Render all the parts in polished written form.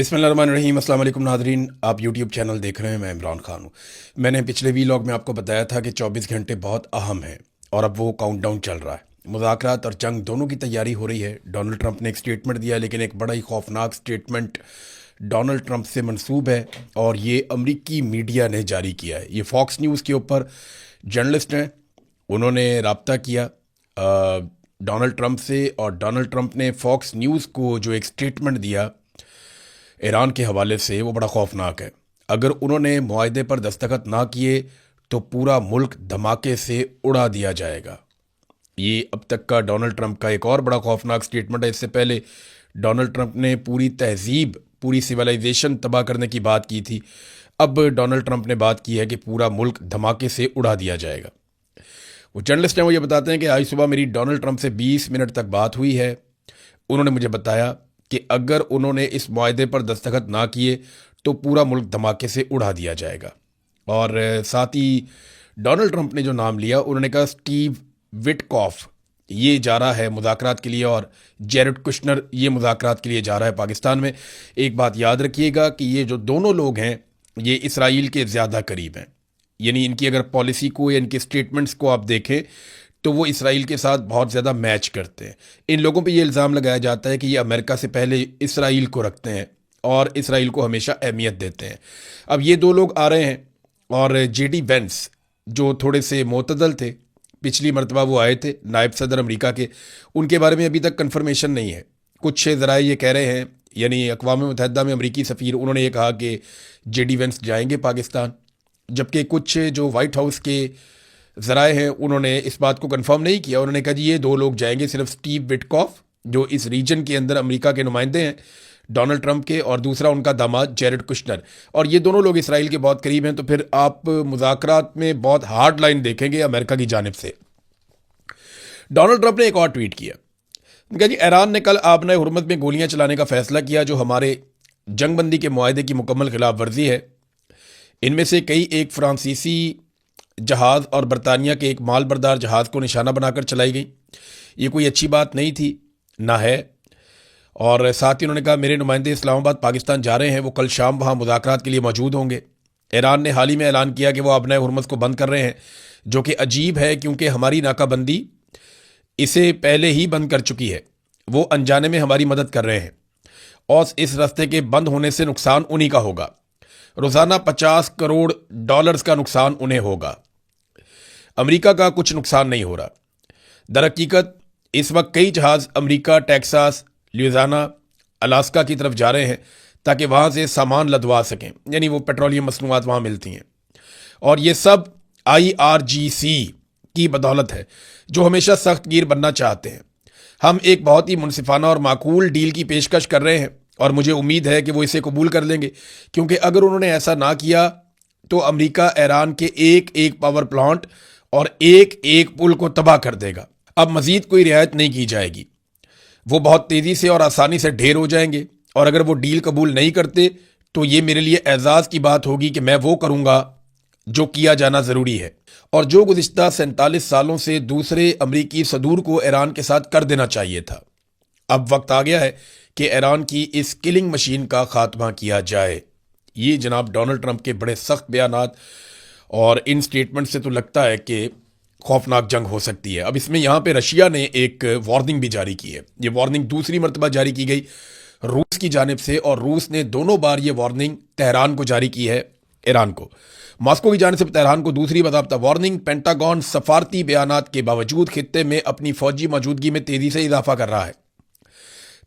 बिस्मिल्लाहिर्रहमानिर्रहीम। अस्सलाम वालेकुम नाज़रीन, आप यूट्यूब चैनल देख रहे हैं। मैं इमरान खान हूँ। मैंने पिछले वीलॉग में आपको बताया था कि 24 घंटे बहुत अहम हैं और अब वो काउंटडाउन चल रहा है। मुज़ाकरात और जंग दोनों की तैयारी हो रही है। डोनाल्ड ट्रंप ने एक स्टेटमेंट दिया, लेकिन एक बड़ा ही खौफनाक स्टेटमेंट डोनाल्ड ट्रंप से मंसूब है और ये अमरीकी मीडिया ने जारी किया है। ये फॉक्स न्यूज़ के ऊपर जर्नलिस्ट हैं, उन्होंने रब्ता किया डोनाल्ड ट्रंप से, और डोनाल्ड ट्रंप ने फॉक्स न्यूज़ को जो एक स्टेटमेंट दिया ईरान के हवाले से, वो बड़ा खौफनाक है। अगर उन्होंने मुआहदे पर दस्तखत ना किए तो पूरा मुल्क धमाके से उड़ा दिया जाएगा। ये अब तक का डोनाल्ड ट्रंप का एक और बड़ा खौफनाक स्टेटमेंट है। इससे पहले डोनाल्ड ट्रंप ने पूरी तहजीब, पूरी सिविलाइजेशन तबाह करने की बात की थी। अब डोनाल्ड ट्रंप ने बात की है कि पूरा मुल्क धमाके से उड़ा दिया जाएगा। वो जर्नलिस्ट हैं, वो ये बताते हैं कि आज सुबह मेरी डोनाल्ड ट्रंप से 20 मिनट तक बात हुई है। उन्होंने मुझे बताया कि अगर उन्होंने इस मुआहदे पर दस्तखत ना किए तो पूरा मुल्क धमाके से उड़ा दिया जाएगा। और साथ ही डोनाल्ड ट्रंप ने जो नाम लिया, उन्होंने कहा स्टीव विटकॉफ ये जा रहा है मुज़ाकरात के लिए और जेरेड कुशनर ये मुज़ाकरात के लिए जा रहा है पाकिस्तान में। एक बात याद रखिएगा कि ये जो दोनों लोग हैं ये इसराइल के ज़्यादा करीब हैं। यानी इनकी अगर पॉलिसी को या इनके स्टेटमेंट्स को आप देखें तो वो इसराइल के साथ बहुत ज़्यादा मैच करते हैं। इन लोगों पे ये इल्ज़ाम लगाया जाता है कि ये अमेरिका से पहले इसराइल को रखते हैं और इसराइल को हमेशा अहमियत देते हैं। अब ये दो लोग आ रहे हैं और जेडी वेंस जो थोड़े से मोतदल थे, पिछली मरतबा वो आए थे नायब सदर अमेरिका के, उनके बारे में अभी तक कन्फर्मेशन नहीं है। कुछ ज़राए ये कह रहे हैं, यानी अक़वाम मुत्तहिदा में अमरीकी सफ़ीर, उन्होंने ये कहा कि जेडी वेंस जाएंगे पाकिस्तान, जबकि कुछ जो वाइट हाउस के ज़राए हैं उन्होंने इस बात को कंफर्म नहीं किया। उन्होंने कहा जी ये दो लोग जाएंगे, सिर्फ स्टीव विटकॉफ जो इस रीजन के अंदर अमेरिका के नुमाइंदे हैं डोनाल्ड ट्रंप के, और दूसरा उनका दामाद जेरेड कुशनर, और ये दोनों लोग इसराइल के बहुत करीब हैं। तो फिर आप मुज़ाकरात में बहुत हार्ड लाइन देखेंगे अमेरिका की जानिब से। डोनाल्ड ट्रंप ने एक और ट्वीट किया, कहा जी ईरान ने कल आबना हुर्मत में गोलियां चलाने का फैसला किया जो हमारे जंगबंदी के मुआहदे की मुकम्मल खिलाफ वर्जी है। इनमें से कई एक फ्रांसीसी जहाज़ और बरतानिया के एक माल बरदार जहाज़ को निशाना बनाकर चलाई गई। ये कोई अच्छी बात नहीं थी, ना है। और साथ ही उन्होंने कहा मेरे नुमाइंदे इस्लामाबाद पाकिस्तान जा रहे हैं, वो कल शाम वहाँ मुज़ाकरात के लिए मौजूद होंगे। ईरान ने हाल ही में ऐलान किया कि वो आबना हुर्मत को बंद कर रहे हैं, जो कि अजीब है क्योंकि हमारी नाकाबंदी इसे पहले ही बंद कर चुकी है। वो अनजाने में हमारी मदद कर रहे हैं और इस रास्ते के बंद होने से नुकसान उन्हीं का होगा। रोज़ाना 50 करोड़ डॉलर्स का नुकसान उन्हें होगा। अमेरिका का कुछ नुकसान नहीं हो रहा। दरहकीकत इस वक्त कई जहाज़ अमेरिका, टेक्सास, ल्यूजियाना, अलास्का की तरफ जा रहे हैं ताकि वहाँ से सामान लदवा सकें, यानी वो पेट्रोलियम मसनूआत वहाँ मिलती हैं। और ये सब IRGC की बदौलत है जो हमेशा सख्त गिर बनना चाहते हैं। हम एक बहुत ही मुनसिफाना और माकूल डील की पेशकश कर रहे हैं और मुझे उम्मीद है कि वो इसे कबूल कर लेंगे, क्योंकि अगर उन्होंने ऐसा ना किया तो अमेरिका ईरान के एक एक पावर प्लांट और एक एक पुल को तबाह कर देगा। अब मजीद कोई रियायत नहीं की जाएगी, वो बहुत तेज़ी से और आसानी से ढेर हो जाएंगे। और अगर वो डील कबूल नहीं करते तो ये मेरे लिए एजाज़ की बात होगी कि मैं वो करूँगा जो किया जाना ज़रूरी है और जो गुज़िश्ता 47 सालों से दूसरे अमरीकी सदूर को ईरान के साथ कर देना चाहिए था। अब वक्त आ गया है कि ईरान की इस किलिंग मशीन का खात्मा किया जाए। ये जनाब डोनाल्ड ट्रंप के बड़े सख्त बयानात और इन स्टेटमेंट से तो लगता है कि खौफनाक जंग हो सकती है। अब इसमें यहाँ पे रशिया ने एक वार्निंग भी जारी की है। ये वार्निंग दूसरी मरतबा जारी की गई रूस की जानिब से, और रूस ने दोनों बार ये वार्निंग तेहरान को जारी की है, ईरान को। मॉस्को की जानिब से तेहरान को दूसरी बाकायदा वार्निंग। पेंटागन सफारती बयानात के बावजूद खित्ते में अपनी फौजी मौजूदगी में तेज़ी से इजाफा कर रहा है।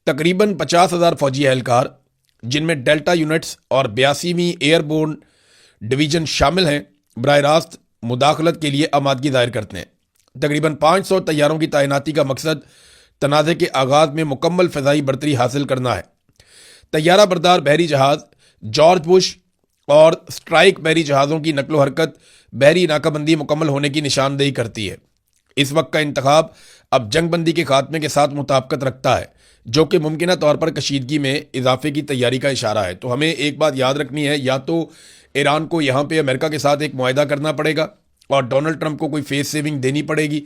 तकरीबन 50,000 फौजी एहलकार, जिनमें डेल्टा यूनिट्स और 82वीं एयरबोर्न डिवीज़न शामिल हैं, बराह रास्त मुदाखलत के लिए आमादगी जाहिर करते हैं। तकरीबन 500 तैयारों की तैनाती का मकसद तनाज़े के आगाज़ में मुकम्मल फ़ज़ाई बर्तरी हासिल करना है। तैयारा बरदार बहरी जहाज़ जॉर्ज बुश और स्ट्राइक बहरी जहाज़ों की नकलो हरकत बहरी नाकाबंदी मुकम्मल होने की निशानदेही करती है। इस वक्त का इंतखाब अब जंगबंदी के खात्मे के साथ मुताबिकत रखता है, जो कि मुमकिना तौर पर कशीदगी में इजाफे की तैयारी का इशारा है। तो हमें एक बात याद रखनी है, या तो ईरान को यहाँ पे अमेरिका के साथ एक मुआहदा करना पड़ेगा और डोनाल्ड ट्रंप को कोई फेस सेविंग देनी पड़ेगी।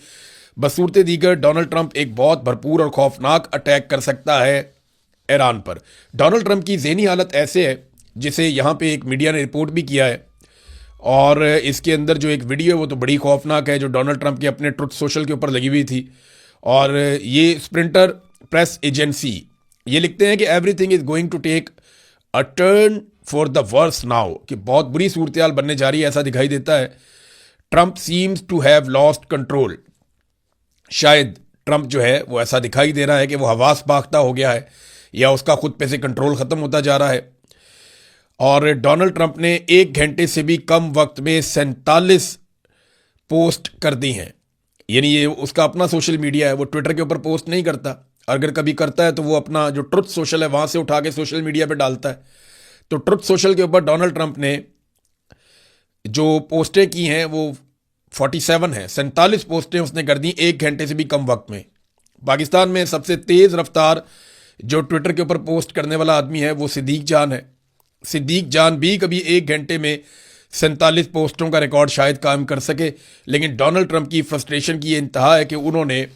बसूरत दीगर डोनाल्ड ट्रंप एक बहुत भरपूर और खौफनाक अटैक कर सकता है ईरान पर। डोनाल्ड ट्रंप की ज़हनी हालत ऐसे है, जिसे यहाँ पे एक मीडिया ने रिपोर्ट भी किया है, और इसके अंदर जो एक वीडियो है वो तो बड़ी खौफनाक है, जो डोनाल्ड ट्रंप के अपने ट्रुथ सोशल के ऊपर लगी हुई थी। और ये स्प्रिंटर प्रेस एजेंसी ये लिखते हैं कि everything is going to take a turn for the worse now, कि बहुत बुरी सूरत हाल बनने जा रही है, ऐसा दिखाई देता है। Trump seems to have lost control, शायद ट्रंप जो है वो ऐसा दिखाई दे रहा है कि वो हवास बाख्ता हो गया है, या उसका खुद पे से कंट्रोल खत्म होता जा रहा है। और डोनाल्ड ट्रंप ने 1 घंटे से भी कम वक्त में 47 पोस्ट कर दी हैं। यानी ये उसका अपना सोशल मीडिया है, वो ट्विटर के ऊपर पोस्ट नहीं करता, अगर कभी करता है तो वो अपना जो ट्रुथ सोशल है वहां से उठा के सोशल मीडिया पे डालता है। तो ट्रुथ सोशल के ऊपर डोनाल्ड ट्रंप ने जो पोस्टें की हैं वो 47 है, 47 पोस्टें उसने कर दी 1 घंटे से भी कम वक्त में। पाकिस्तान में सबसे तेज रफ्तार जो ट्विटर के ऊपर पोस्ट करने वाला आदमी है वो सिद्दीक जान है। सिद्दीक जान भी कभी 1 घंटे में 47 पोस्टों का रिकॉर्ड शायद कायम कर सके, लेकिन डोनाल्ड ट्रंप की फ्रस्ट्रेशन की ये इंतहा है कि उन्होंने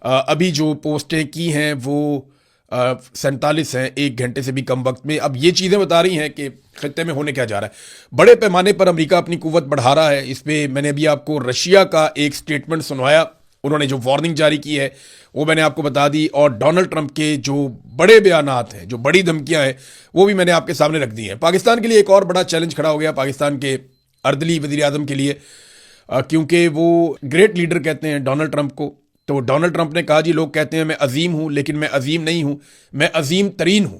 अभी जो पोस्टें की हैं वो 47 हैं 1 घंटे से भी कम वक्त में। अब ये चीज़ें बता रही हैं कि खत्ते में होने क्या जा रहा है। बड़े पैमाने पर अमेरिका अपनी कुव्वत बढ़ा रहा है। इस पर मैंने अभी आपको रशिया का एक स्टेटमेंट सुनवाया, उन्होंने जो वार्निंग जारी की है वो मैंने आपको बता दी, और डोनाल्ड ट्रंप के जो बड़े बयानात हैं, जो बड़ी धमकियां हैं, वो भी मैंने आपके सामने रख दी हैं। पाकिस्तान के लिए एक और बड़ा चैलेंज खड़ा हो गया, पाकिस्तान के अर्दली वज़ीर आज़म के लिए, क्योंकि वो ग्रेट लीडर कहते हैं डोनाल्ड ट्रंप को। तो डोनाल्ड ट्रंप ने कहा जी लोग कहते हैं मैं अजीम हूं, लेकिन मैं अजीम नहीं हूं, मैं अजीम तरीन हूं।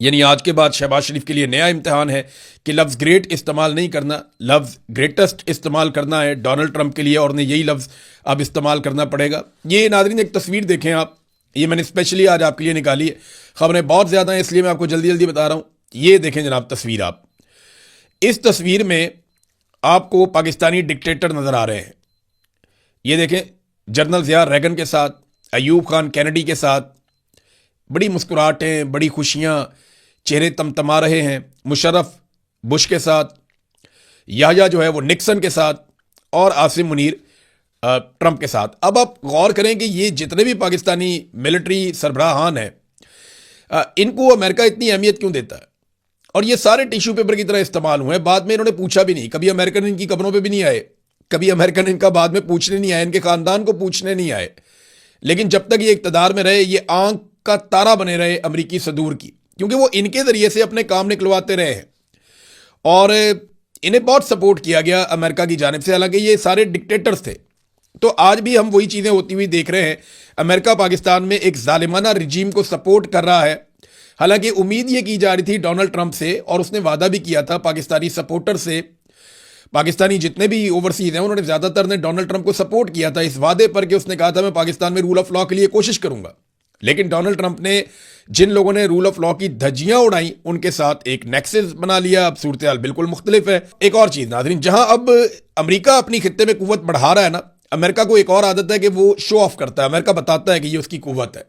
यानी आज के बाद शहबाज शरीफ के लिए नया इम्तिहान है कि लफ्ज़ ग्रेट इस्तेमाल नहीं करना, लफ्ज़ ग्रेटेस्ट इस्तेमाल करना है डोनाल्ड ट्रंप के लिए, और उन्हें यही लफ्ज़ अब इस्तेमाल करना पड़ेगा। ये नाज़रीन एक तस्वीर देखें आप, ये मैंने स्पेशली आज आपके लिए निकाली है, खबरें बहुत ज़्यादा हैं इसलिए मैं आपको जल्दी जल्दी बता रहा हूँ। ये देखें जनाब तस्वीर, आप इस तस्वीर में आपको पाकिस्तानी डिक्टेटर नज़र आ रहे हैं। ये देखें, जनरल ज़िया रेगन के साथ, अयूब खान कैनेडी के साथ, बड़ी मुस्कुराहटें, बड़ी खुशियाँ, चेहरे तमतमा रहे हैं। मुशर्रफ बुश के साथ, याह्या जो है वो निक्सन के साथ, और आसिम मुनीर ट्रंप के साथ। अब आप गौर करें कि ये जितने भी पाकिस्तानी मिलिट्री सरबराहान हैं, इनको अमेरिका इतनी अहमियत क्यों देता है, और ये सारे टिश्यू पेपर की तरह इस्तेमाल हुए हैं। बाद में इन्होंने पूछा भी नहीं, कभी अमेरिकन इनकी कब्रों पे भी नहीं आए, कभी अमेरिकन इनका बाद में पूछने नहीं आए, इनके खानदान को पूछने नहीं आए। लेकिन जब तक ये इक्तदार में रहे, ये आंख का तारा बने रहे अमरीकी सदूर की, क्योंकि वो इनके जरिए से अपने काम निकलवाते रहे हैं, और इन्हें बहुत सपोर्ट किया गया अमेरिका की जानिब से, हालांकि ये सारे डिक्टेटर्स थे। तो आज भी हम वही चीज़ें होती हुई देख रहे हैं। अमेरिका पाकिस्तान में एक जालिमाना रिजीम को सपोर्ट कर रहा है। हालांकि उम्मीद ये की जा रही थी डोनाल्ड ट्रंप से, और उसने वादा भी किया था पाकिस्तानी सपोर्टर से, पाकिस्तानी जितने भी ओवरसीज हैं उन्होंने ज़्यादातर ने डोनाल्ड ट्रंप को सपोर्ट किया था इस वादे पर कि उसने कहा था मैं पाकिस्तान में रूल ऑफ लॉ के लिए कोशिश करूंगा। लेकिन डोनाल्ड ट्रंप ने जिन लोगों ने रूल ऑफ लॉ की धज्जियां उड़ाई उनके साथ एक नेक्सस बना लिया। अब सूरत हाल बिल्कुल मुख्तलिफ है। एक और चीज़ नाज़रीन, जहां अब अमेरिका अपनी खित्ते में कुव्वत बढ़ा रहा है ना, अमेरिका को एक और आदत है कि वो शो ऑफ करता है। अमेरिका बताता है कि ये उसकी कुव्वत है,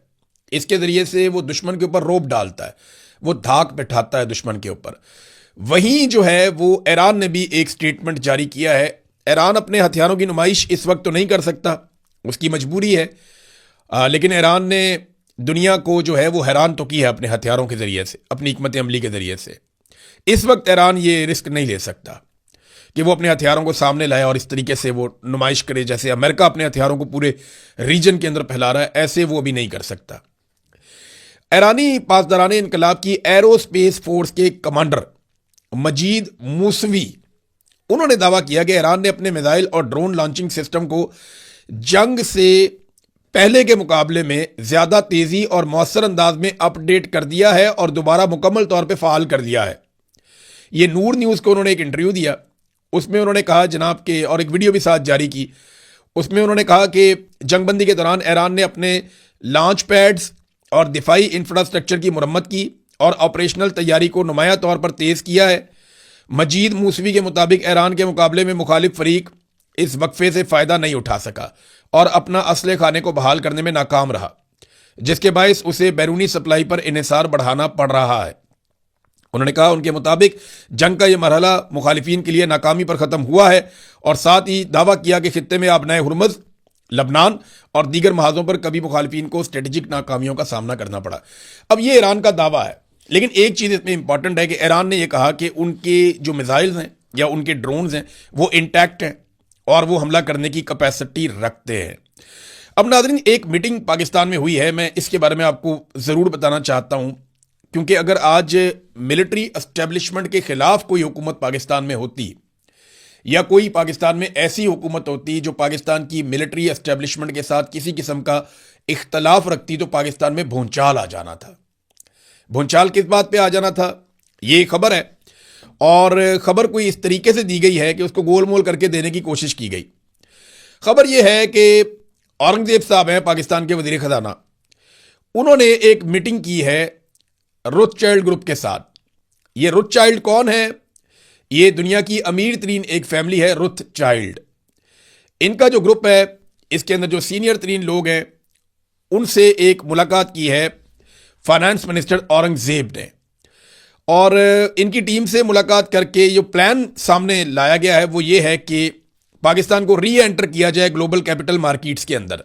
इसके ज़रिए से वो दुश्मन के ऊपर रोब डालता है, वो धाक बैठाता है दुश्मन के ऊपर। वहीं जो है वो ईरान ने भी एक स्टेटमेंट जारी किया है। ईरान अपने हथियारों की नुमाइश इस वक्त तो नहीं कर सकता, उसकी मजबूरी है, लेकिन ईरान ने दुनिया को जो है वो हैरान तो की है अपने हथियारों के ज़रिए से, अपनी हिकमत अमली के ज़रिए से। इस वक्त ईरान ये रिस्क नहीं ले सकता कि वो अपने हथियारों को सामने लाए और इस तरीके से वो नुमाइश करे जैसे अमेरिका अपने हथियारों को पूरे रीजन के अंदर फैला रहा है, ऐसे वो अभी नहीं कर सकता। ईरानी पासदारान इनकलाब की एरोस्पेस फोर्स के कमांडर मजीद मूसवी, उन्होंने दावा किया कि ईरान ने अपने मिसाइल और ड्रोन लॉन्चिंग सिस्टम को जंग से पहले के मुकाबले में ज़्यादा तेज़ी और मौसर अंदाज में अपडेट कर दिया है और दोबारा मुकम्मल तौर पे फ़ाल कर दिया है। ये नूर न्यूज़ को उन्होंने एक इंटरव्यू दिया, उसमें उन्होंने कहा जनाब के, और एक वीडियो भी साथ जारी की, उसमें उन्होंने कहा कि जंगबंदी के दौरान ईरान ने अपने लॉन्च पैड्स और दिफाई इंफ्रास्ट्रक्चर की मुरम्मत की और ऑपरेशनल तैयारी को नुमाया तौर पर तेज़ किया है। मजीद मूसवी के मुताबिक ईरान के मुकाबले में मुखालिफ फरीक इस वक्फे से फ़ायदा नहीं उठा सका और अपना असले खाने को बहाल करने में नाकाम रहा, जिसके बायस उसे बैरूनी सप्लाई पर इन्हिसार बढ़ाना पड़ रहा है। उन्होंने कहा उनके मुताबिक जंग का यह मरहला मुखालिफिन के लिए नाकामी पर ख़त्म हुआ है, और साथ ही दावा किया कि खित्ते में आबनाए हुर्मुज़ लबनान और दीगर महाजों पर कभी मुखालिफिन को स्ट्रेटेजिक नाकामियों का सामना करना पड़ा। अब ये ईरान का दावा है, लेकिन एक चीज़ इसमें इंपॉर्टेंट है कि ईरान ने यह कहा कि उनके जो मिसाइल्स हैं या उनके ड्रोन्स हैं वो इंटैक्ट हैं और वो हमला करने की कैपेसिटी रखते हैं। अब नाज़रीन, एक मीटिंग पाकिस्तान में हुई है, मैं इसके बारे में आपको ज़रूर बताना चाहता हूँ, क्योंकि अगर आज मिलिट्री एस्टेब्लिशमेंट के खिलाफ कोई हुकूमत पाकिस्तान में होती या कोई पाकिस्तान में ऐसी हुकूमत होती जो पाकिस्तान की मिलिट्री एस्टेब्लिशमेंट के साथ किसी किस्म का इख्तलाफ रखती, तो पाकिस्तान में भूंचाल आ जाना था। भूंचाल किस बात पे आ जाना था, ये खबर है, और खबर कोई इस तरीके से दी गई है कि उसको गोल मोल करके देने की कोशिश की गई। खबर यह है कि औरंगजेब साहब हैं पाकिस्तान के वजीर खजाना, उन्होंने एक मीटिंग की है रोथचाइल्ड ग्रुप के साथ। ये रोथचाइल्ड कौन है? ये दुनिया की अमीर तरीन एक फैमिली है रोथचाइल्ड। इनका जो ग्रुप है, इसके अंदर जो सीनियर तरीन लोग हैं, उनसे एक मुलाकात की है फाइनेंस मिनिस्टर औरंगजेब ने, और इनकी टीम से मुलाकात करके जो प्लान सामने लाया गया है वो ये है कि पाकिस्तान को री एंटर किया जाए ग्लोबल कैपिटल मार्केट्स के अंदर।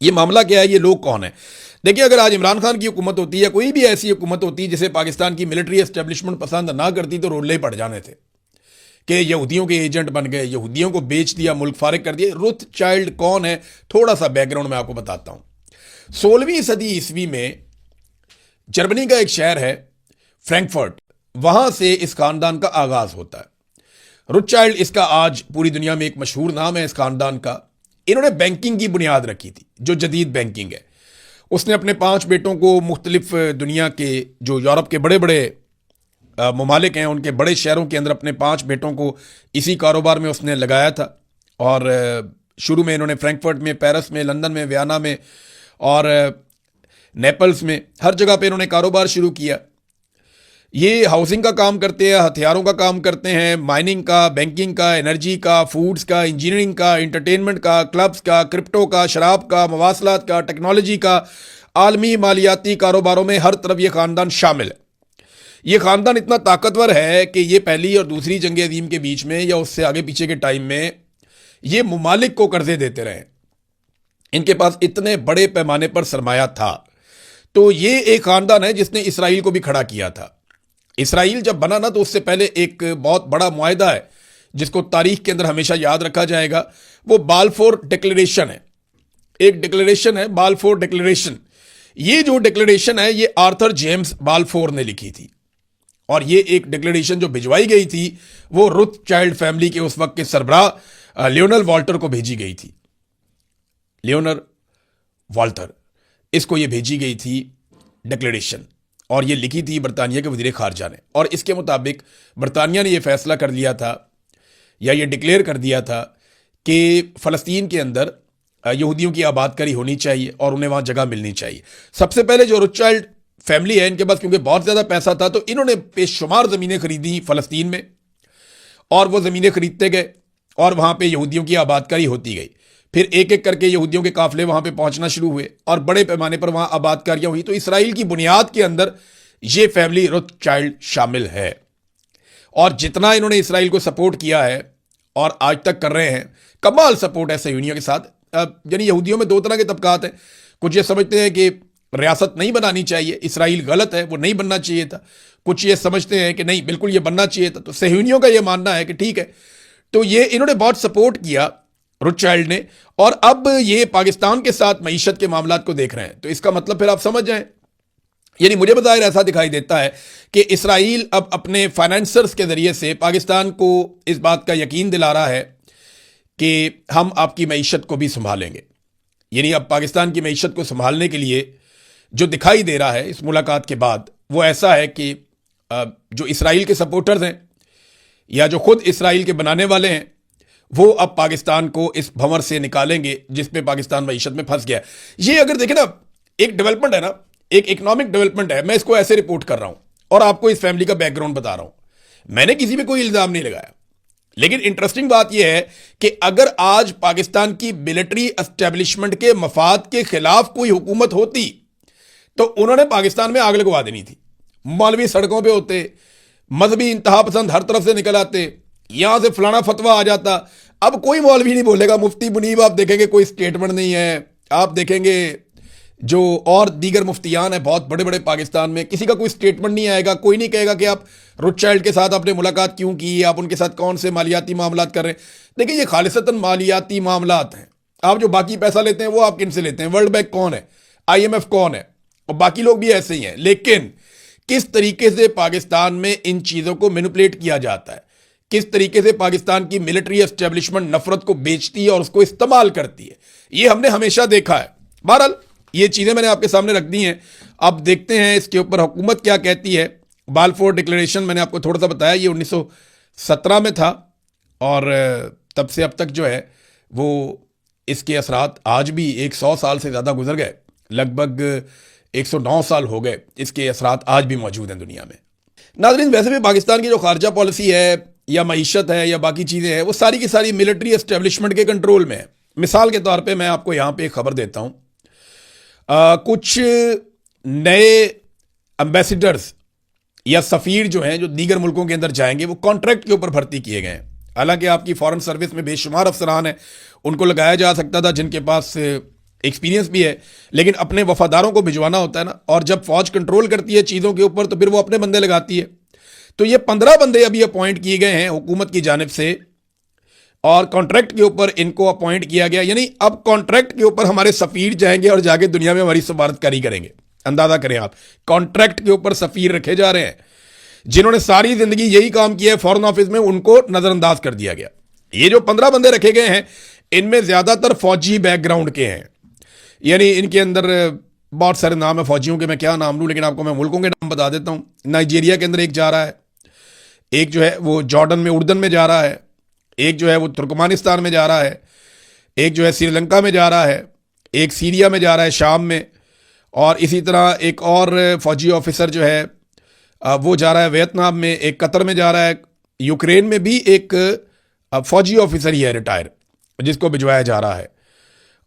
ये मामला क्या है, ये लोग कौन है? देखिए, अगर आज इमरान खान की हुकूमत होती या कोई भी ऐसी हुकूमत होती जिसे पाकिस्तान की मिलिट्री एस्टेब्लिशमेंट पसंद ना करती, तो रोले पड़ जाने थे कि यहूदियों के एजेंट बन गए, यहूदियों को बेच दिया, मुल्क फारिग कर दिया। रोथचाइल्ड कौन है, थोड़ा सा बैकग्राउंड मैं आपको बताता हूं। 16वीं सदी ईस्वी में जर्मनी का एक शहर है फ्रैंकफर्ट, वहां से इस खानदान का आगाज होता है। रोथचाइल्ड, इसका आज पूरी दुनिया में एक मशहूर नाम है इस खानदान का। इन्होंने बैंकिंग की बुनियाद रखी थी, जो जदीद बैंकिंग है। उसने अपने 5 बेटों को मुख्तलिफ दुनिया के जो यूरोप के बड़े बड़े ममालिक हैं, उनके बड़े शहरों के अंदर अपने 5 बेटों को इसी कारोबार में उसने लगाया था। और शुरू में इन्होंने फ्रैंकफर्ट में, पेरिस में, लंदन में, वियना में और नेपल्स में, हर जगह पे इन्होंने कारोबार शुरू किया। ये हाउसिंग का काम करते हैं, हथियारों का काम करते हैं, माइनिंग का, बैंकिंग का, एनर्जी का, फूड्स का, इंजीनियरिंग का, इंटरटेनमेंट का, क्लब्स का, क्रिप्टो का, शराब का, मवासलात का, टेक्नोलॉजी का, आलमी मालियाती कारोबारों में हर तरफ ये खानदान शामिल है। ये खानदान इतना ताकतवर है कि ये पहली और दूसरी जंग अजीम के बीच में या उससे आगे पीछे के टाइम में ये मुमालिक को कर्जे देते रहे। इनके पास इतने बड़े पैमाने पर सरमाया था। तो ये एक खानदान है जिसने इसराइल को भी खड़ा किया था। इसराइल जब बना ना, तो उससे पहले एक बहुत बड़ा मुआहदा है जिसको तारीख के अंदर हमेशा याद रखा जाएगा। वो बाल्फोर डिक्लेरेशन है। एक डिक्लेरेशन है बाल्फोर डिक्लेरेशन। ये जो डिक्लेरेशन है ये आर्थर जेम्स बाल्फोर ने लिखी थी, और ये एक डिक्लेरेशन जो भिजवाई गई थी वो रोथचाइल्ड फैमिली के उस वक्त के सरबराह लियोनल वॉल्टर को भेजी गई थी। लियोनल वॉल्टर, इसको ये भेजी गई थी डिक्लेरेशन, और ये लिखी थी बरतानिया के वज़ीर ख़ारजा ने। और इसके मुताबिक बरतानिया ने यह फैसला कर लिया था या ये डिक्लेयर कर दिया था कि फ़लस्तीन के अंदर यहूदियों की आबादकारी होनी चाहिए और उन्हें वहाँ जगह मिलनी चाहिए। सबसे पहले जो रोथचाइल्ड फैमिली है, इनके पास क्योंकि बहुत ज़्यादा पैसा था, तो इन्होंने बेशुमार ज़मीनें खरीदी फ़लस्तीन में, और वो ज़मीनें खरीदते गए और वहाँ पे यहूदियों की आबादकारी होती गई। फिर एक एक करके यहूदियों के काफिले वहाँ पे पहुँचना शुरू हुए और बड़े पैमाने पर वहाँ आबादकारियाँ हुई। तो इसराइल की बुनियाद के अंदर ये फैमिली रोथचाइल्ड शामिल है, और जितना इन्होंने इसराइल को सपोर्ट किया है और आज तक कर रहे हैं, कमाल सपोर्ट है सहयूनियों के साथ। यानी यहूदियों में 2 तरह के तबकात हैं। कुछ ये समझते हैं कि रियासत नहीं बनानी चाहिए, इसराइल गलत है, वो नहीं बनना चाहिए था। कुछ ये समझते हैं कि नहीं, बिल्कुल ये बनना चाहिए था। तो सहयूनियों का ये मानना है कि ठीक है। तो ये इन्होंने बहुत सपोर्ट किया रोथचाइल्ड ने, और अब ये पाकिस्तान के साथ मईशत के मामलात को देख रहे हैं। तो इसका मतलब फिर आप समझ जाएं, यानी मुझे बज़ाहिर ऐसा दिखाई देता है कि इसराइल अब अपने फाइनेंसर्स के जरिए से पाकिस्तान को इस बात का यकीन दिला रहा है कि हम आपकी मईशत को भी संभालेंगे। यानी अब पाकिस्तान की मईशत को संभालने के लिए जो दिखाई दे रहा है इस मुलाकात के बाद, वो ऐसा है कि जो इसराइल के सपोर्टर्स हैं या जो खुद इसराइल के बनाने वाले हैं, वो अब पाकिस्तान को इस भंवर से निकालेंगे जिसमें पाकिस्तान मईशत में फंस गया। ये अगर देखें ना, एक डेवलपमेंट है ना, एक इकोनॉमिक डेवलपमेंट है। मैं इसको ऐसे रिपोर्ट कर रहा हूं और आपको इस फैमिली का बैकग्राउंड बता रहा हूं। मैंने किसी पे कोई इल्जाम नहीं लगाया, लेकिन इंटरेस्टिंग बात यह है कि अगर आज पाकिस्तान की मिलिट्री एस्टेब्लिशमेंट के मफाद के खिलाफ कोई हुकूमत होती तो उन्होंने पाकिस्तान में आग लगवा देनी थी। मौलवी सड़कों पे होते, मजहबी इंतहा पसंद हर तरफ से निकल आते, यहां से फलाना फतवा आ जाता, अब कोई मौलवी नहीं बोलेगा, मुफ्ती मुनीब आप देखेंगे कोई स्टेटमेंट नहीं है। आप देखेंगे जो और दीगर मुफ्तियान है बहुत बड़े बड़े पाकिस्तान में, किसी का कोई स्टेटमेंट नहीं आएगा। कोई नहीं कहेगा कि आप रोथशाइल्ड के साथ आपने मुलाकात क्यों की, आप उनके साथ कौन से मालियाती मामलात कर रहे हैं। देखिए ये खालिसतन मालियाती मामलात हैं। आप जो बाकी पैसा लेते हैं वो आप किन से लेते हैं? वर्ल्ड बैंक कौन है, IMF कौन है, और बाकी लोग भी ऐसे ही हैं। लेकिन किस तरीके से पाकिस्तान में इन चीज़ों को मैनिपुलेट किया जाता है, किस तरीके से पाकिस्तान की मिलिट्री एस्टेब्लिशमेंट नफरत को बेचती है और उसको इस्तेमाल करती है, ये हमने हमेशा देखा है। बहरहाल ये चीज़ें मैंने आपके सामने रख दी हैं। अब देखते हैं इसके ऊपर हुकूमत क्या कहती है। बाल्फोर डिक्लेरेशन मैंने आपको थोड़ा सा बताया, ये 1917 में था और तब से अब तक जो है वो इसके असरात आज भी 100 साल से ज़्यादा गुजर गए, लगभग 109 साल हो गए, इसके असरात आज भी मौजूद हैं दुनिया में। नाज़रीन वैसे भी पाकिस्तान की जो खारजा पॉलिसी है या मईशत है या बाकी चीज़ें हैं वो सारी की सारी मिलिट्री एस्टेब्लिशमेंट के कंट्रोल में है। मिसाल के तौर पे मैं आपको यहाँ पे एक खबर देता हूँ। कुछ नए एम्बेसडर्स या सफ़ीर जो हैं जो दीगर मुल्कों के अंदर जाएंगे वो कॉन्ट्रैक्ट के ऊपर भर्ती किए गए हैं। हालांकि आपकी फॉरेन सर्विस में बेशुमार अफसरान हैं, उनको लगाया जा सकता था जिनके पास एक्सपीरियंस भी है, लेकिन अपने वफादारों को भिजवाना होता है ना, और जब फौज कंट्रोल करती है चीज़ों के ऊपर तो फिर वो अपने बंदे लगाती है। तो ये 15 बंदे अभी अपॉइंट किए गए हैं हुकूमत की जानिब से और कॉन्ट्रैक्ट के ऊपर इनको अपॉइंट किया गया। यानी अब कॉन्ट्रैक्ट के ऊपर हमारे सफ़ीर जाएंगे और जाके दुनिया में हमारी सफारतकारी करेंगे। अंदाज़ा करें आप, कॉन्ट्रैक्ट के ऊपर सफ़ीर रखे जा रहे हैं जिन्होंने सारी ज़िंदगी यही काम किया है फॉरेन ऑफिस में, उनको नज़रअंदाज कर दिया गया। ये जो 15 बंदे रखे गए हैं इनमें ज़्यादातर फौजी बैकग्राउंड के हैं। यानी इनके अंदर बहुत सारे नाम है फौजियों के, मैं क्या नाम लूँ, लेकिन आपको मैं मुल्कों के नाम बता देता हूँ। नाइजीरिया के अंदर एक जा रहा है, एक जो है वो जॉर्डन में उर्दन में जा रहा है, एक जो है वो तुर्कमानिस्तान में जा रहा है, एक जो है श्रीलंका में जा रहा है, एक सीरिया में जा रहा है शाम में, और इसी तरह एक और फौजी ऑफिसर जो है वो जा रहा है वियतनाम में, एक कतर में जा रहा है, यूक्रेन में भी एक फौजी ऑफिसर ही है रिटायर जिसको भिजवाया जा रहा है,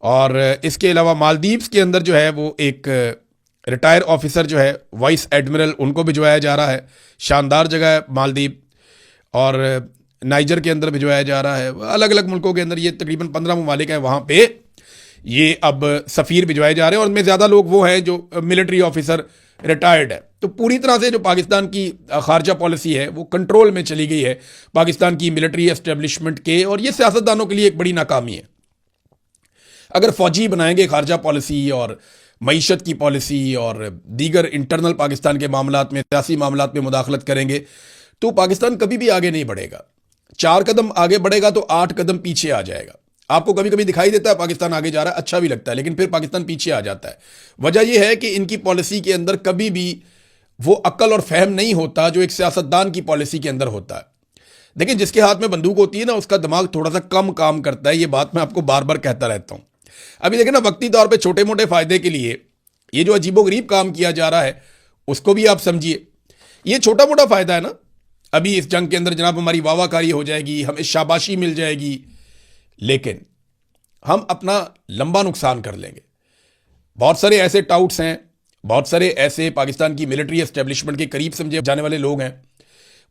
और इसके अलावा मालदीव्स के अंदर जो है वो एक रिटायर ऑफिसर जो है वाइस एडमिरल, उनको भिजवाया जा रहा है। शानदार जगह है मालदीव। और नाइजर के अंदर भिजवाया जा रहा है। अलग अलग मुल्कों के अंदर ये तकरीबन 15 ममालिक हैं, वहाँ पे ये अब सफ़ीर भिजवाए जा रहे हैं और उनमें ज़्यादा लोग वो हैं जो मिलिट्री ऑफिसर रिटायर्ड है। तो पूरी तरह से जो पाकिस्तान की खारजा पॉलिसी है वो कंट्रोल में चली गई है पाकिस्तान की मिलिट्री एस्टेब्लिशमेंट के, और ये सियासतदानों के लिए एक बड़ी नाकामी है। अगर फ़ौजी बनाएंगे खारजा पॉलिसी और मईशत की पॉलिसी और दीगर इंटरनल पाकिस्तान के मामलात में, सियासी मामलात में मुदाखलत करेंगे तो पाकिस्तान कभी भी आगे नहीं बढ़ेगा। 4 कदम आगे बढ़ेगा तो 8 कदम पीछे आ जाएगा। आपको कभी कभी दिखाई देता है पाकिस्तान आगे जा रहा है, अच्छा भी लगता है, लेकिन फिर पाकिस्तान पीछे आ जाता है। वजह यह है कि इनकी पॉलिसी के अंदर कभी भी वो अक्ल और फहम नहीं होता जो एक सियासतदान की पॉलिसी के अंदर होता है। देखिए जिसके हाथ में बंदूक होती है ना उसका दिमाग थोड़ा सा कम काम करता है, ये बात मैं आपको बार बार कहता रहता हूँ। अभी देखिए ना वक्ती तौर पे छोटे मोटे फायदे के लिए ये जो अजीबोगरीब काम किया जा रहा है उसको भी आप समझिए। ये छोटा मोटा फायदा है ना, अभी इस जंग के अंदर जनाब हमारी वाहवाकारी हो जाएगी, हमें शाबाशी मिल जाएगी, लेकिन हम अपना लंबा नुकसान कर लेंगे। बहुत सारे ऐसे टाउट्स हैं, बहुत सारे ऐसे पाकिस्तान की मिलिट्री एस्टेब्लिशमेंट के करीब समझे जाने वाले लोग हैं,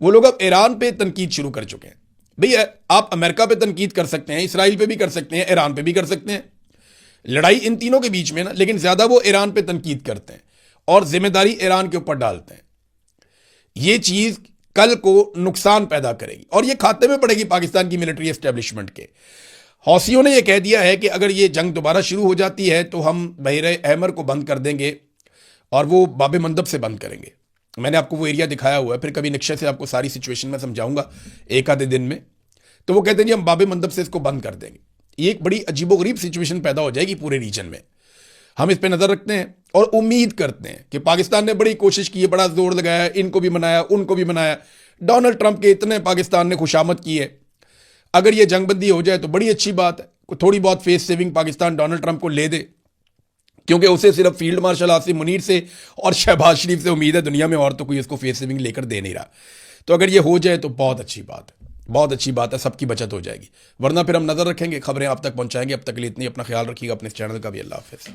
वो लोग अब ईरान पे तनकीद शुरू कर चुके हैं। भैया आप अमेरिका पे तनकीद कर सकते हैं, इसराइल पे भी कर सकते हैं, ईरान पे भी कर सकते हैं, लड़ाई इन तीनों के बीच में ना, लेकिन ज्यादा वो ईरान पे तनकीद करते हैं और जिम्मेदारी ईरान के ऊपर डालते हैं। ये चीज कल को नुकसान पैदा करेगी और ये खाते में पड़ेगी पाकिस्तान की मिलिट्री एस्टेब्लिशमेंट के। हौसियों ने यह कह दिया है कि अगर ये जंग दोबारा शुरू हो जाती है तो हम बहरे अहमर को बंद कर देंगे और वो बाब मंदब से बंद करेंगे। मैंने आपको वो एरिया दिखाया हुआ है, फिर कभी निश्चय से आपको सारी सिचुएशन में समझाऊंगा एक आधे दिन में। तो वो कहते हैं जी हम बाब मंदब से इसको बंद कर देंगे। ये एक बड़ी अजीबोगरीब सिचुएशन पैदा हो जाएगी पूरे रीजन में। हम इस पर नज़र रखते हैं और उम्मीद करते हैं कि पाकिस्तान ने बड़ी कोशिश की है, बड़ा जोर लगाया, इनको भी मनाया, उनको भी मनाया। डोनाल्ड ट्रंप के इतने पाकिस्तान ने खुशामद की है। अगर ये जंगबंदी हो जाए तो बड़ी अच्छी बात है, थोड़ी बहुत face saving Pakistan Donald Trump को ले दे, क्योंकि उसे सिर्फ फील्ड मार्शल आसिम मुनीर से और शहबाज शरीफ से उम्मीद है दुनिया में, और तो कोई उसको फेस सेविंग लेकर दे नहीं रहा। तो अगर ये हो जाए तो बहुत अच्छी बात है, बहुत अच्छी बात है, सबकी बचत हो जाएगी। वरना फिर हम नजर रखेंगे, खबरें आप तक पहुंचाएंगे। अब तक के लिए इतनी, अपना ख्याल रखिएगा, अपने चैनल का भी। अल्लाह हाफिज़।